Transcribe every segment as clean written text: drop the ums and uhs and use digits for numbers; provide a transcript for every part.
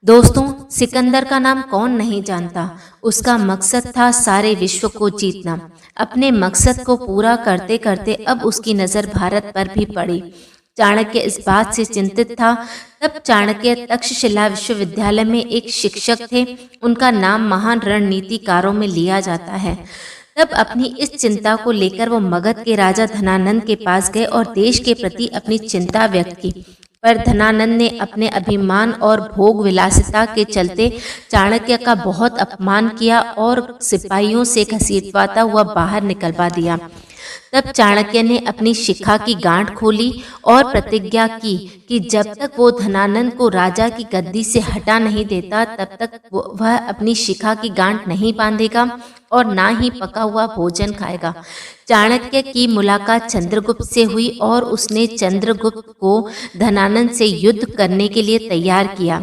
दोस्तों, सिकंदर का नाम कौन नहीं जानता। उसका मकसद था सारे विश्व को जीतना। अपने मकसद को पूरा करते करते अब उसकी नज़र भारत पर भी पड़ी। चाणक्य इस बात से चिंतित था। तब चाणक्य तक्षशिला विश्वविद्यालय में एक शिक्षक थे। उनका नाम महान रणनीतिकारों में लिया जाता है। तब अपनी इस चिंता को लेकर वो मगध के राजा धनानंद के पास गए और देश के प्रति अपनी चिंता व्यक्त की। पर धनानंद ने अपने अभिमान और भोग विलासिता के चलते चाणक्य का बहुत अपमान किया और सिपाहियों से घसीटवाता हुआ बाहर निकलवा दिया। तब चाणक्य ने अपनी शिखा की गांठ खोली और प्रतिज्ञा की कि जब तक वो धनानंद को राजा की गद्दी से हटा नहीं देता तब तक वह अपनी शिखा की गांठ नहीं बांधेगा और ना ही पका हुआ भोजन खाएगा। चाणक्य की मुलाकात चंद्रगुप्त से हुई और उसने चंद्रगुप्त को धनानंद से युद्ध करने के लिए तैयार किया।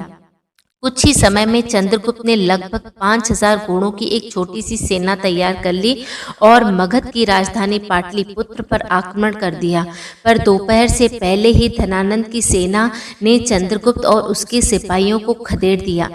कुछ ही समय में चंद्रगुप्त ने लगभग 5000 घोड़ों की एक छोटी सी सेना तैयार कर ली और मगध की राजधानी पाटलिपुत्र पर आक्रमण कर दिया। पर दोपहर से पहले ही धनानंद की सेना ने चंद्रगुप्त और उसके सिपाहियों को खदेड़ दिया।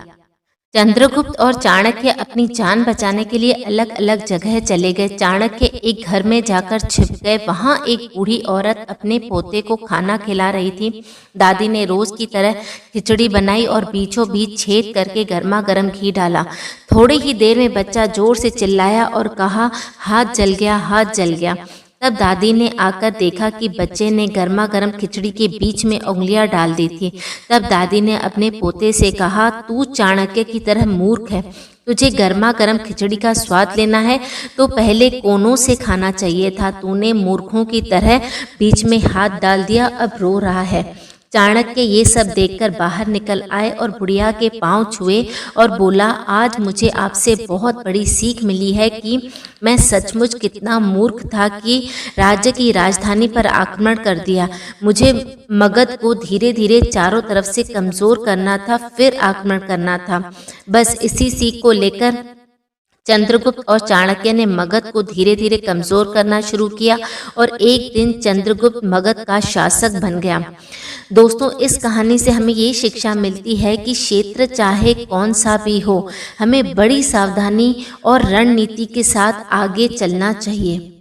चंद्रगुप्त और चाणक्य अपनी जान बचाने के लिए अलग अलग जगह चले गए। चाणक्य एक घर में जाकर छिप गए। वहां एक बूढ़ी औरत अपने पोते को खाना खिला रही थी। दादी ने रोज की तरह खिचड़ी बनाई और बीचों बीच छेद करके गर्मा गर्म घी डाला। थोड़ी ही देर में बच्चा जोर से चिल्लाया और कहा, हाथ जल गया, हाथ जल गया। तब दादी ने आकर देखा कि बच्चे ने गर्मा गर्म खिचड़ी के बीच में उंगलियां डाल दी थी। तब दादी ने अपने पोते से कहा, तू चाणक्य की तरह मूर्ख है। तुझे गर्मा गर्म खिचड़ी का स्वाद लेना है तो पहले कोनों से खाना चाहिए था। तूने मूर्खों की तरह बीच में हाथ डाल दिया, अब रो रहा है। चाणक्य ये सब देखकर बाहर निकल आए और बुढ़िया के पांव छुए और बोला, आज मुझे आपसे बहुत बड़ी सीख मिली है कि मैं सचमुच कितना मूर्ख था कि राज्य की राजधानी पर आक्रमण कर दिया। मुझे मगध को धीरे धीरे चारों तरफ से कमज़ोर करना था, फिर आक्रमण करना था। बस इसी सीख को लेकर चंद्रगुप्त और चाणक्य ने मगध को धीरे धीरे कमज़ोर करना शुरू किया और एक दिन चंद्रगुप्त मगध का शासक बन गया। दोस्तों, इस कहानी से हमें ये शिक्षा मिलती है कि क्षेत्र चाहे कौन सा भी हो, हमें बड़ी सावधानी और रणनीति के साथ आगे चलना चाहिए।